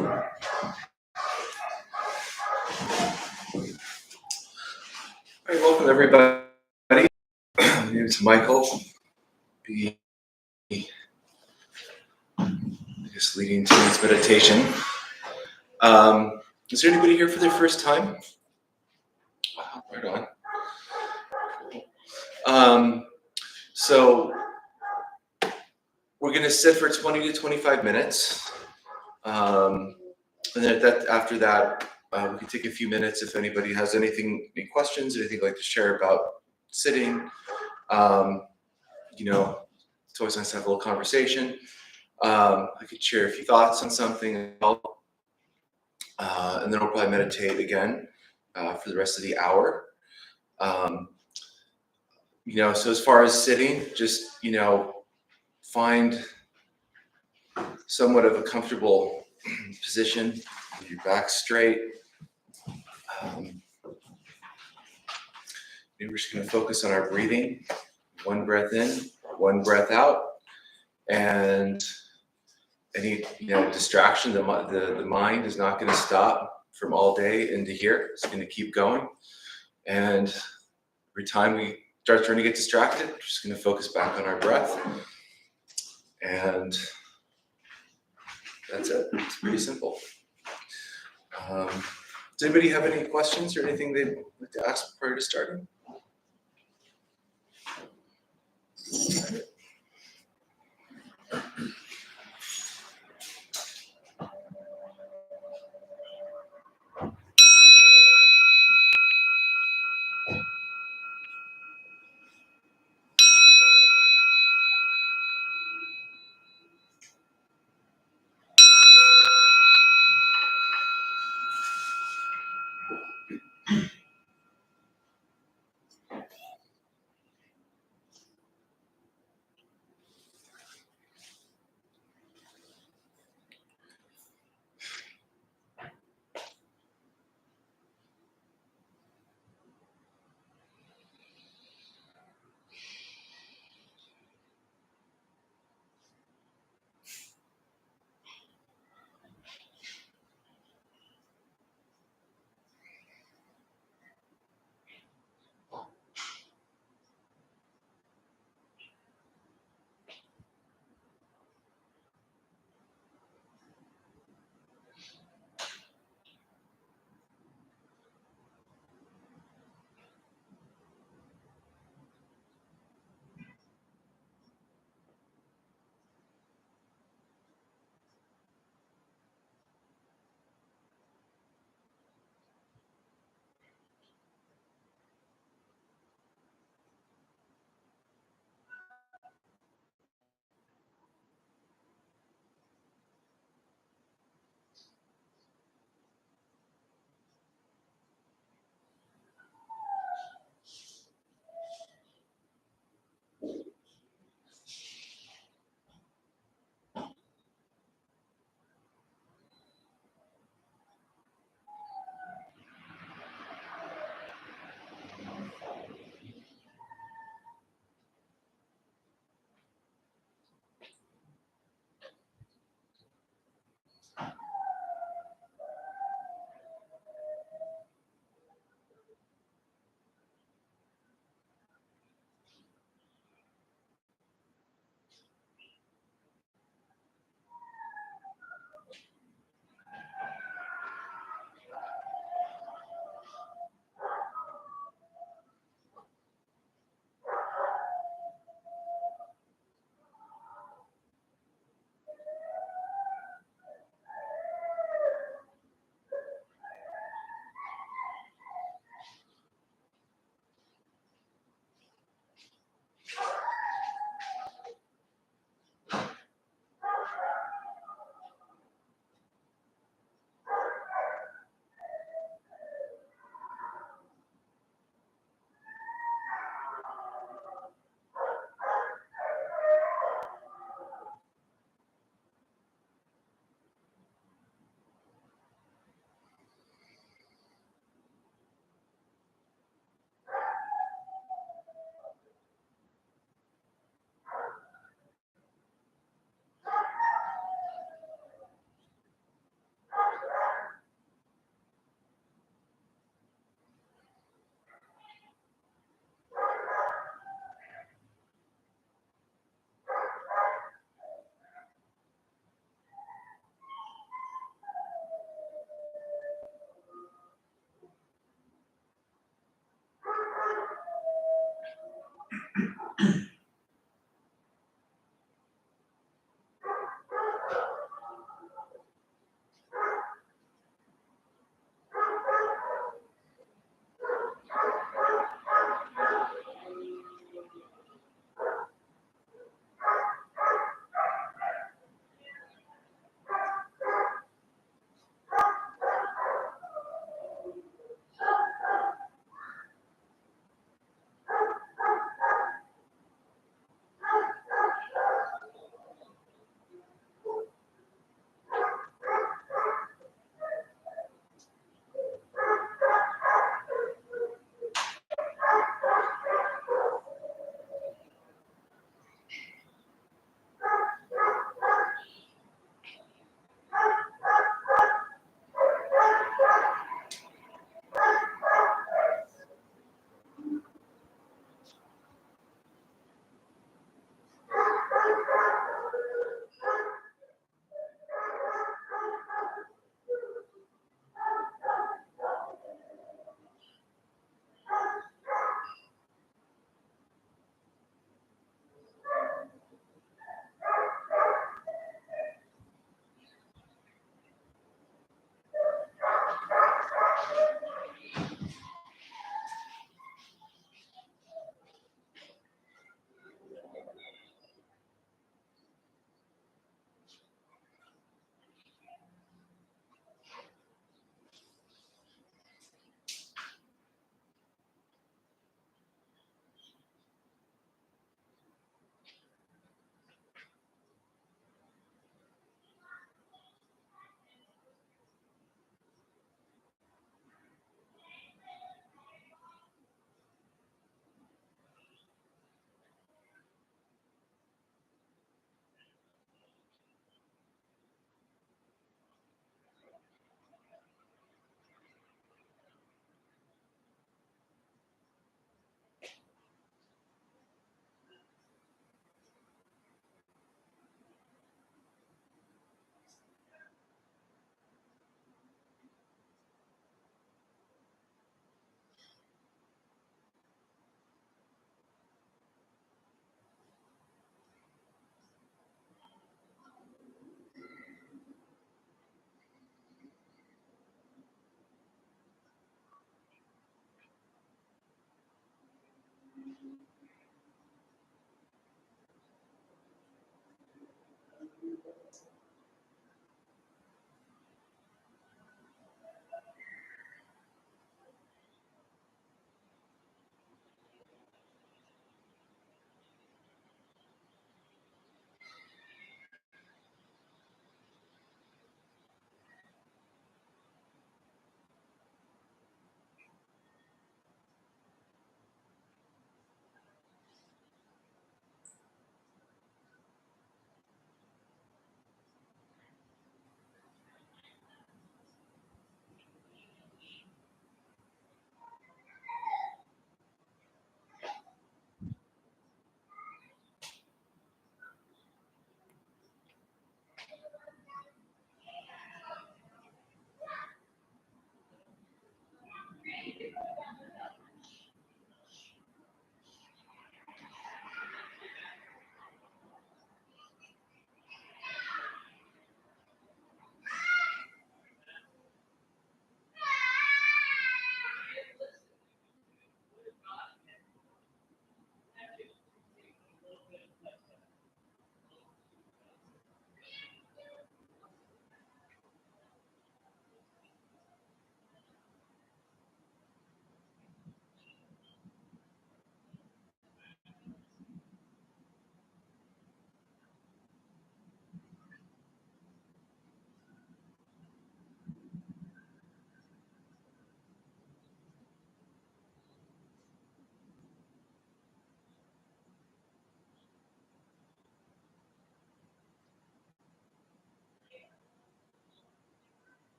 All right, welcome everybody. My name is Michael. Be just leading tonight's meditation. Is there anybody here for their first time? Wow, right on. So we're going to sit for 20 to 25 minutes. And then after that, we can take a few minutes if anybody has any questions, anything they'd like to share about sitting. It's always nice to have a little conversation. I could share a few thoughts on something, and then we'll probably meditate again for the rest of the hour. So as far as sitting, just, find somewhat of a comfortable position with your back straight. We're just going to focus on our breathing. One breath in, one breath out, and any distraction. The mind is not going to stop from all day into here. It's going to keep going, and every time we start trying to get distracted, we're just going to focus back on our breath, and that's it. It's pretty simple. Does anybody have any questions or anything they'd like to ask prior to starting?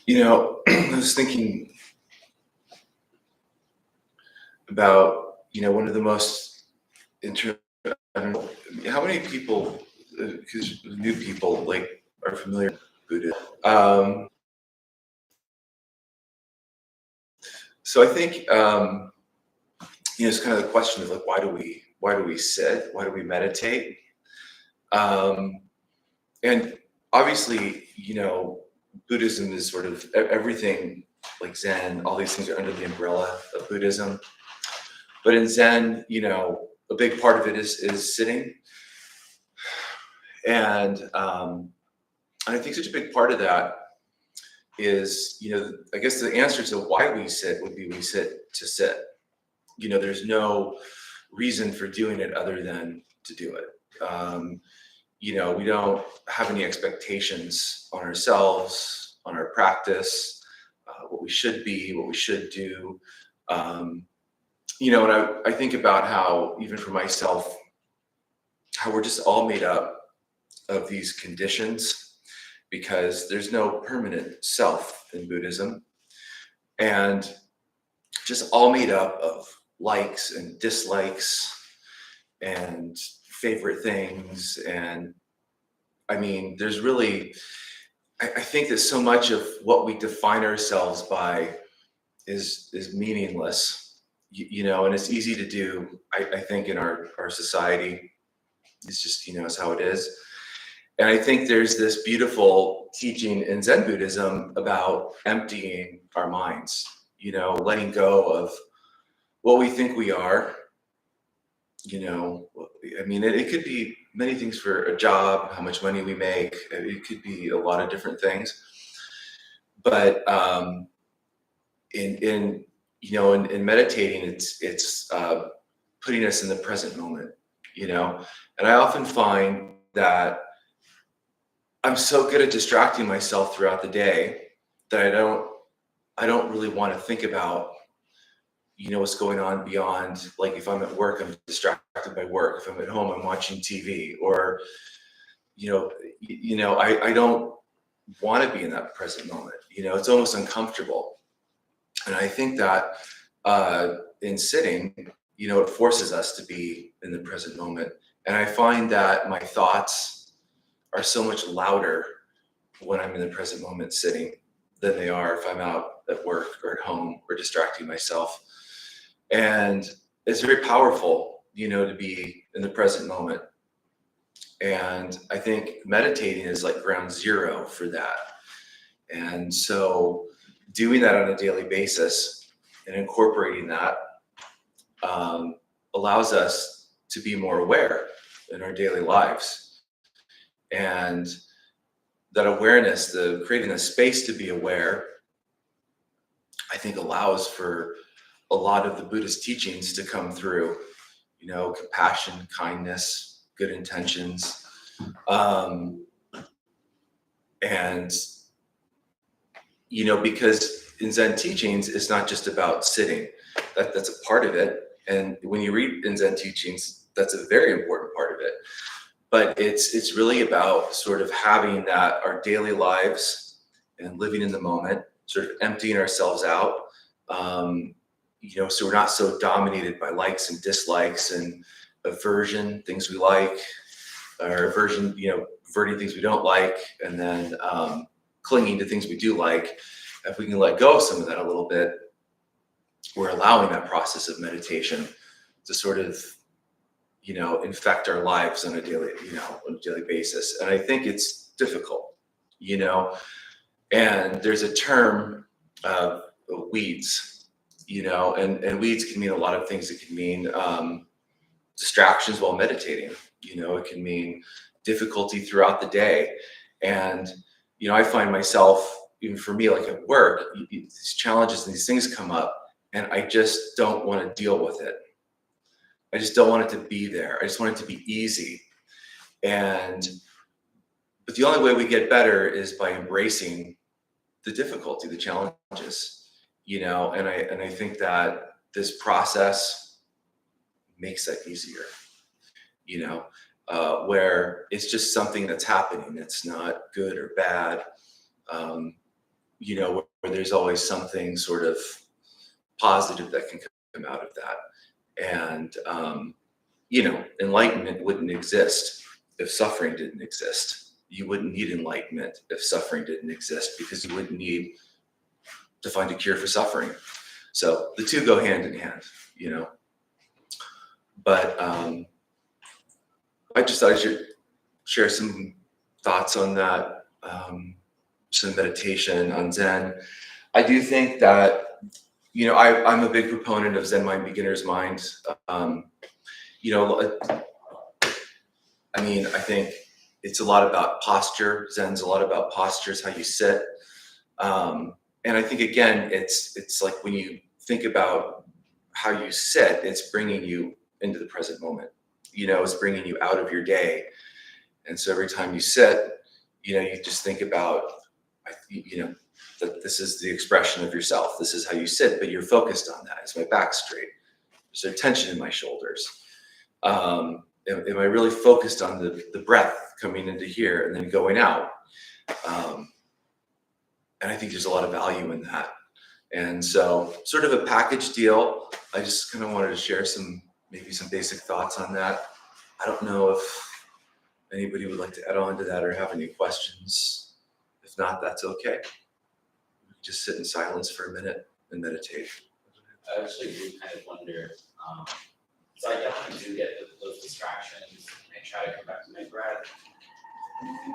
I was thinking about, one of the most I don't know, how many people, because new people like are familiar with Buddhism. So I think, it's kind of the question of like, why do we sit? Why do we meditate? Um, and obviously, Buddhism is sort of everything like Zen, all these things are under the umbrella of Buddhism. But in Zen, a big part of it is sitting. And I think such a big part of that is, I guess the answer to why we sit would be we sit to sit. There's no reason for doing it other than to do it. We don't have any expectations on ourselves, on our practice, what we should be, what we should do. And I think about how, even for myself, how we're just all made up of these conditions because there's no permanent self in Buddhism. And just all made up of likes and dislikes and favorite things. And I mean, there's really, I think that so much of what we define ourselves by is meaningless, and it's easy to do, I think, in our society. It's just, it's how it is. And I think there's this beautiful teaching in Zen Buddhism about emptying our minds, letting go of what we think we are. I mean, it could be many things for a job, how much money we make. It could be a lot of different things. But in meditating, it's putting us in the present moment, And I often find that I'm so good at distracting myself throughout the day that I don't really want to think about, what's going on beyond, like if I'm at work, I'm distracted by work. If I'm at home, I'm watching TV, or, I don't want to be in that present moment. It's almost uncomfortable. And I think that in sitting, it forces us to be in the present moment. And I find that my thoughts are so much louder when I'm in the present moment sitting than they are if I'm out at work or at home or distracting myself. And it's very powerful, to be in the present moment. And I think meditating is like ground zero for that. And so doing that on a daily basis and incorporating that allows us to be more aware in our daily lives. And that awareness, creating a space to be aware, I think allows for a lot of the Buddhist teachings to come through, compassion, kindness, good intentions. And, because in Zen teachings, it's not just about sitting. That's a part of it. And when you read in Zen teachings, that's a very important part of it. But it's really about sort of having that our daily lives and living in the moment, sort of emptying ourselves out, so we're not so dominated by likes and dislikes and aversion, things we like, or aversion, averting things we don't like, and then clinging to things we do like. If we can let go of some of that a little bit, we're allowing that process of meditation to sort of infect our lives on a daily basis. And I think it's difficult, and there's a term of weeds, and weeds can mean a lot of things. It can mean distractions while meditating, it can mean difficulty throughout the day. And, I find myself, even for me, like at work, these challenges and these things come up and I just don't want to deal with it. I just don't want it to be there. I just want it to be easy. But the only way we get better is by embracing the difficulty, the challenges, and I think that this process makes that easier, where it's just something that's happening. It's not good or bad. you know, where there's always something sort of positive that can come out of that. And, you know, enlightenment wouldn't exist if suffering didn't exist. You wouldn't need enlightenment if suffering didn't exist, because you wouldn't need to find a cure for suffering. So the two go hand in hand, you know. But I just thought I should share some thoughts on that, some meditation on Zen. I do think that, you know, I'm a big proponent of Zen mind, beginner's mind. You know, I mean, I think it's a lot about posture. Zen's a lot about postures, how you sit. And I think, again, it's like when you think about how you sit, it's bringing you into the present moment. You know, it's bringing you out of your day. And so every time you sit, you know, you just think about, you know, that this is the expression of yourself. This is how you sit, but you're focused on that. Is my back straight? Is there tension in my shoulders? Am I really focused on the breath coming into here and then going out? And I think there's a lot of value in that. And so sort of a package deal. I just kind of wanted to share maybe some basic thoughts on that. I don't know if anybody would like to add on to that or have any questions. If not, that's okay. Just sit in silence for a minute and meditate. I actually do kind of wonder, so I definitely do get those distractions and try to come back to my breath.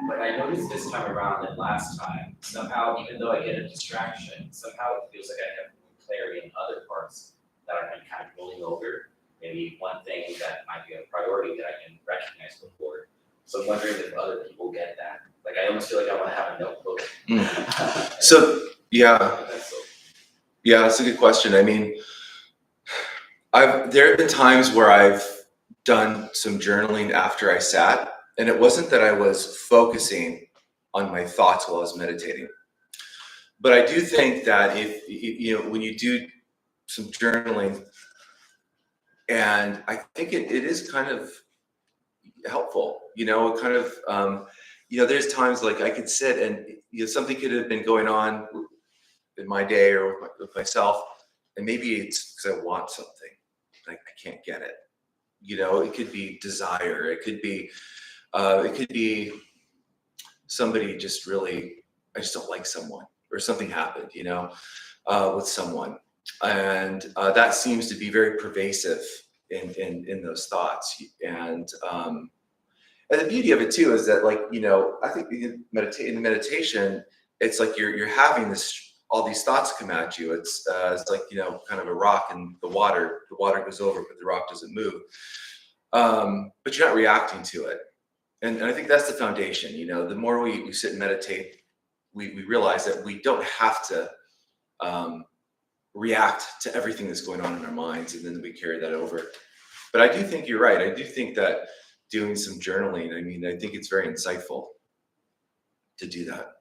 But I noticed this time around and last time, somehow, even though I get a distraction, somehow it feels like I have clarity in other parts that I've been kind of rolling over. Maybe one thing that might be a priority that I can recognize before. So I'm wondering if other people get that. Like, I almost feel like I want to have a notebook. So, yeah. Yeah, that's a good question. I mean, there have been times where I've done some journaling after I sat, and it wasn't that I was focusing on my thoughts while I was meditating. But I do think that if, you know, when you do some journaling, and I think it is kind of helpful, you know, kind of, you know, there's times like I could sit and, you know, something could have been going on in my day or with myself, and maybe it's because I want something, like I can't get it. You know, it could be desire, it could be somebody just really, I just don't like someone, or something happened, you know, with someone, and that seems to be very pervasive in those thoughts. And the beauty of it too is that, like, you know, I think in meditation, it's like you're having all these thoughts come at you. It's like, you know, kind of a rock in the water. The water goes over, but the rock doesn't move. But you're not reacting to it. And I think that's the foundation. You know, the more we sit and meditate, we realize that we don't have to react to everything that's going on in our minds, and then we carry that over. But I do think you're right. I do think that doing some journaling, I mean, I think it's very insightful to do that.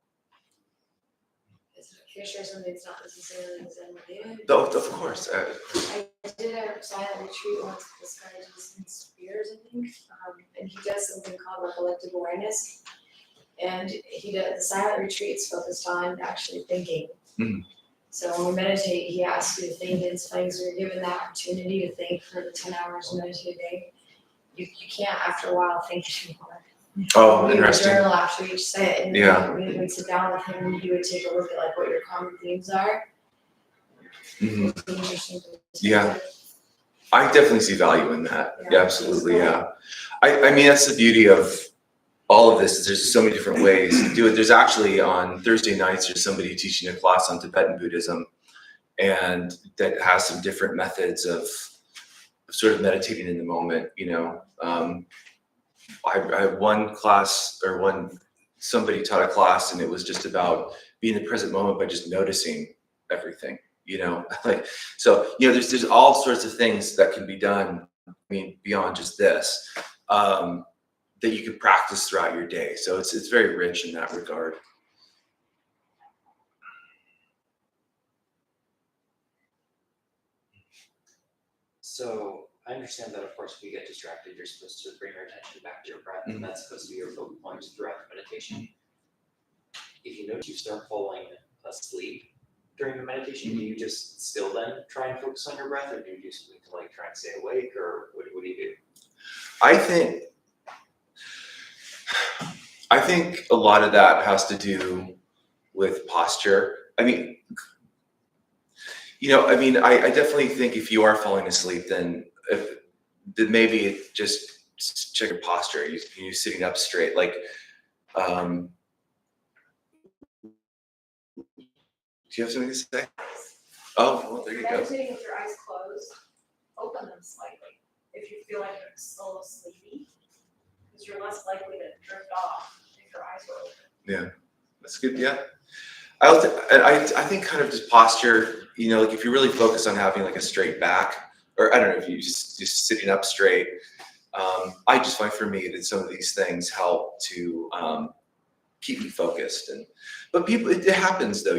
Can I share something that's not necessarily Zen related? Oh, of course. I did a silent retreat once with this guy, Jason Spears, I think, and he does something called recollective awareness. And the silent retreats focused on actually thinking. Mm. So when we meditate, he asks you to think, and it's funny because you're given that opportunity to think for the 10 hours meditate a day. You can't, after a while, think anymore. Oh, we interesting. Journal after each set, and Yeah. we would sit down with him, and he would take a look at like what your common themes are. Mm-hmm. It's interesting. Yeah. I definitely see value in that. Yeah, absolutely. Yeah. I mean, that's the beauty of all of this, is there's so many different ways to do it. There's actually, on Thursday nights, there's somebody teaching a class on Tibetan Buddhism, and that has some different methods of sort of meditating in the moment, you know. I had one class, or somebody taught a class, and it was just about being in the present moment by just noticing everything, you know. Like, so, you know, there's all sorts of things that can be done, I mean, beyond just this, that you can practice throughout your day. So it's very rich in that regard. So I understand that, of course, if you get distracted, you're supposed to bring your attention back to your breath, and that's supposed to be your focal point throughout the meditation. If you notice you start falling asleep during the meditation, do you just still then try and focus on your breath, or do you do something to like try and stay awake, or what do you do? I think a lot of that has to do with posture. I mean, I definitely think if you are falling asleep, then maybe just check your posture. You sitting up straight, like, do you have something to say? Oh, well, there you go. Meditating with your eyes closed, open them slightly if you feel like you're a little sleepy, because you're less likely to drift off if your eyes are open. Yeah, that's good. Yeah, I think kind of just posture. Like if you really focus on having like a straight back, or I don't know if you just sitting up straight. I just find for me that some of these things help to keep me focused. But people, it happens though.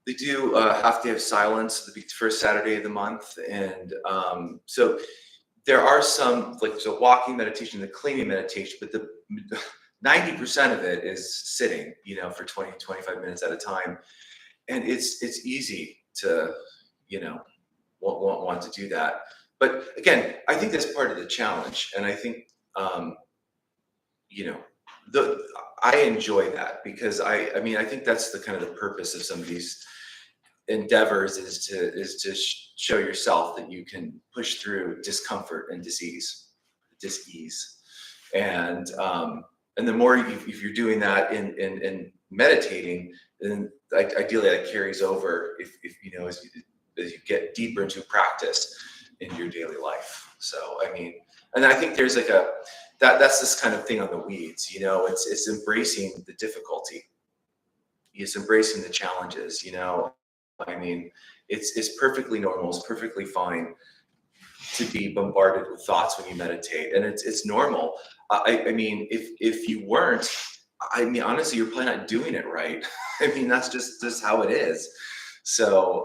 They do have to have silence the first Saturday of the month, and so there are some walking meditation, the cleaning meditation, but the 90% of it is sitting, for 20, 25 minutes at a time, and it's easy to, want to do that. But again, I think that's part of the challenge, and I think, I enjoy that because I think that's the kind of the purpose of some of these endeavors is to show yourself that you can push through discomfort and dis-ease, and the more if you're doing that in meditating, then ideally that carries over if as you get deeper into practice in your daily life. So and I think there's that's this kind of thing on the weeds, it's embracing the difficulty, it's embracing the challenges, it's perfectly normal, it's perfectly fine to be bombarded with thoughts when you meditate, and it's normal. If you weren't, honestly, you're probably not doing it right. That's just how it is. So,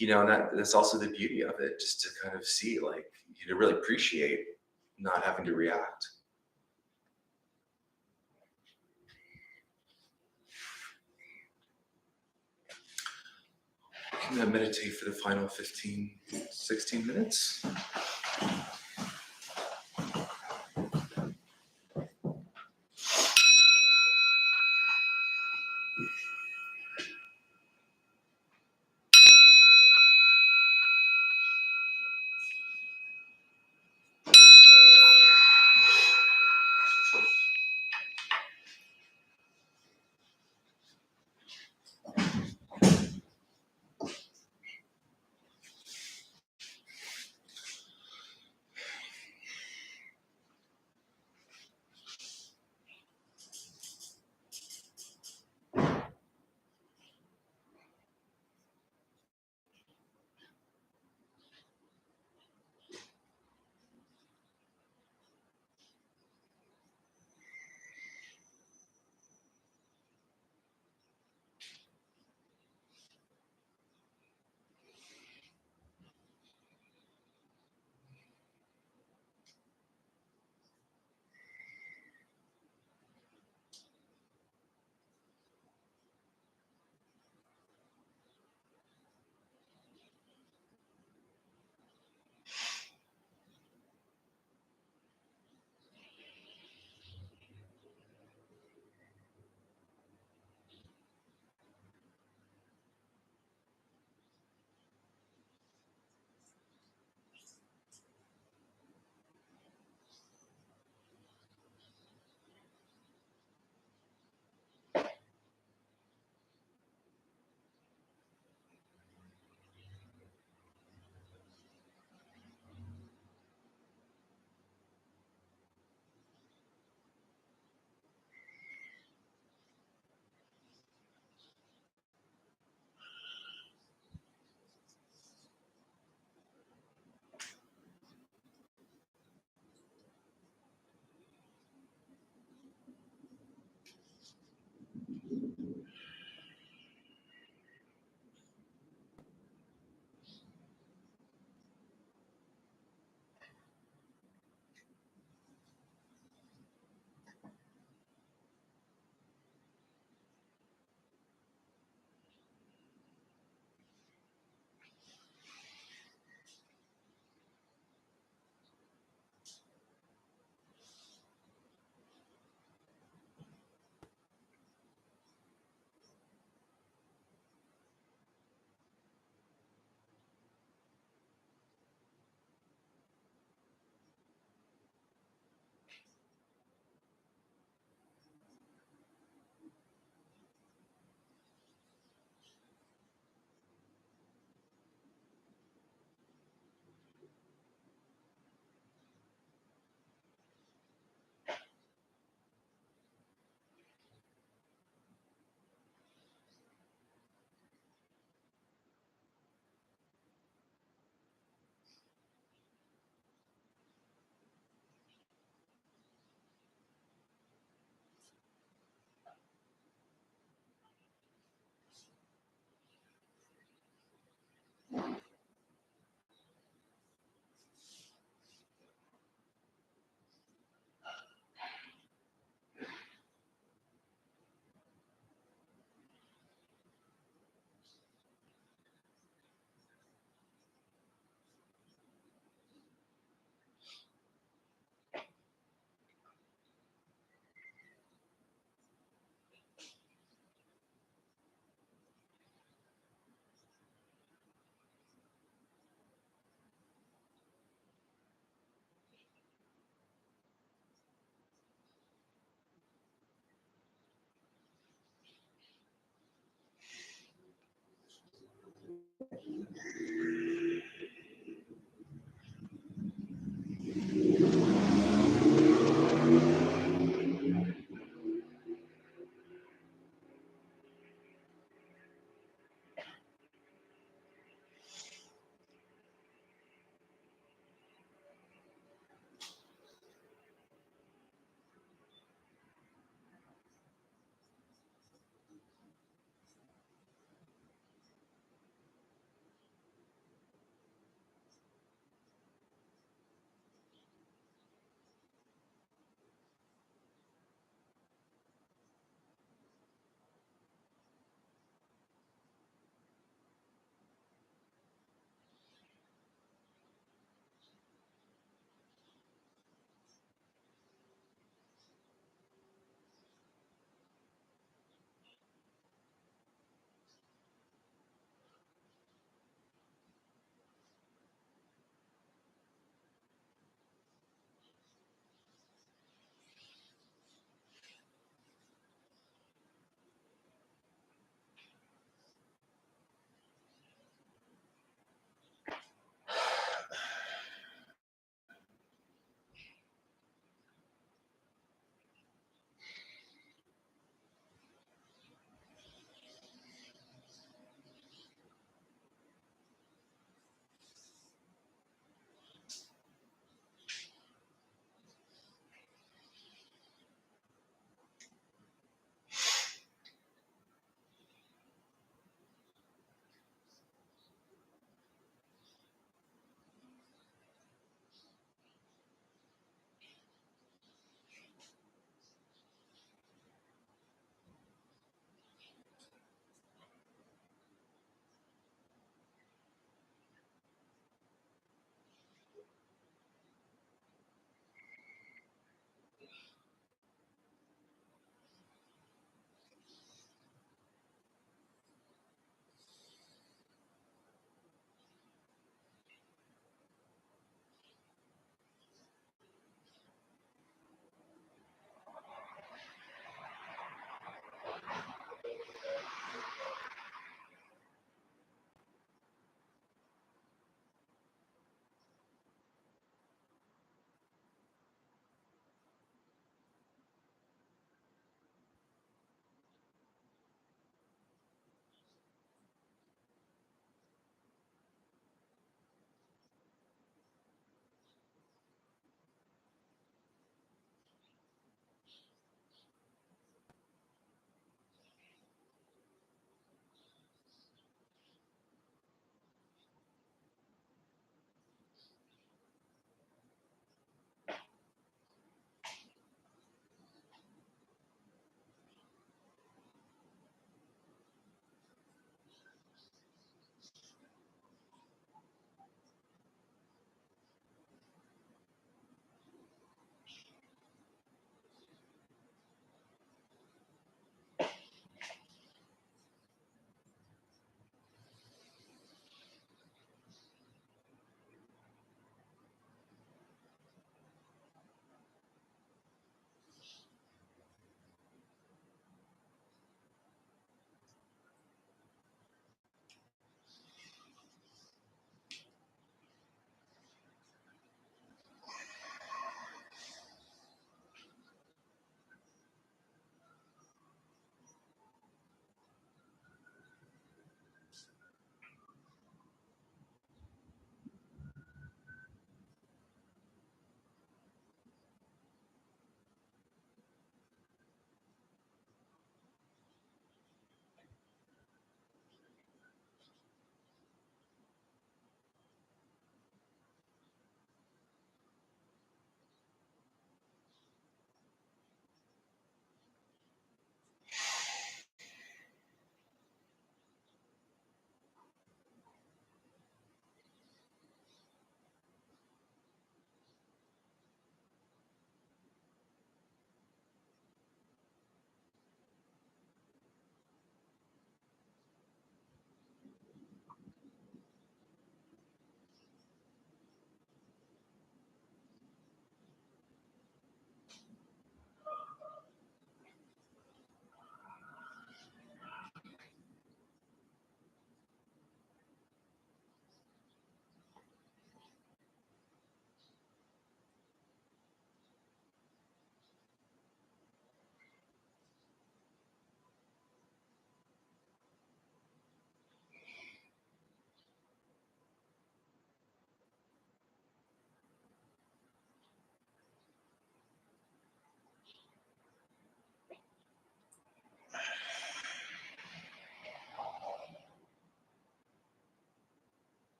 and that's also the beauty of it, just to kind of see, to really appreciate not having to react. I'm gonna meditate for the final 15, 16 minutes.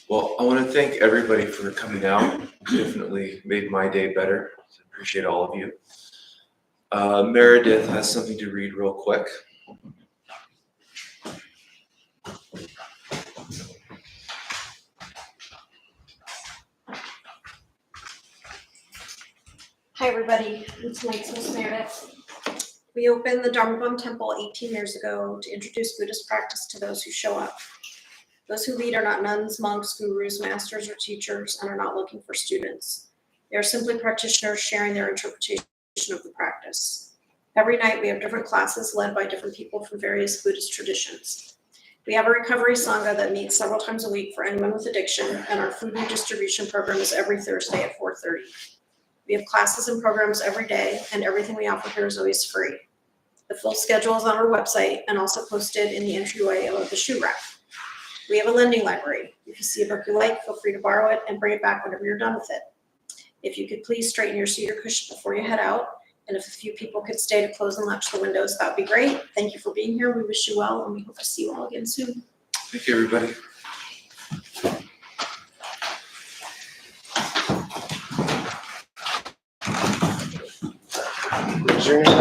Well, I want to thank everybody for coming out. Definitely made my day better. Appreciate all of you. Meredith has something to read real quick. Hi, everybody. Tonight's Miss Meredith. We opened the Dharmabumtemple 18 years ago to introduce Buddhist practice to those who show up. Those who lead are not nuns, monks, gurus, masters, or teachers, and are not looking for students. They are simply practitioners sharing their interpretation of the practice. Every night we have different classes led by different people from various Buddhist traditions. We have a recovery sangha that meets several times a week for anyone with addiction, and our food redistribution program is every Thursday at 4:30. We have classes and programs every day, and everything we offer here is always free. The full schedule is on our website and also posted in the entryway of the shoe rack. We have a lending library. If you see a book you like, feel free to borrow it and bring it back whenever you're done with it. If you could please straighten your seat or cushion before you head out, and if a few people could stay to close and latch the windows, that would be great. Thank you for being here. We wish you well, and we hope to see you all again soon. Thank you, everybody.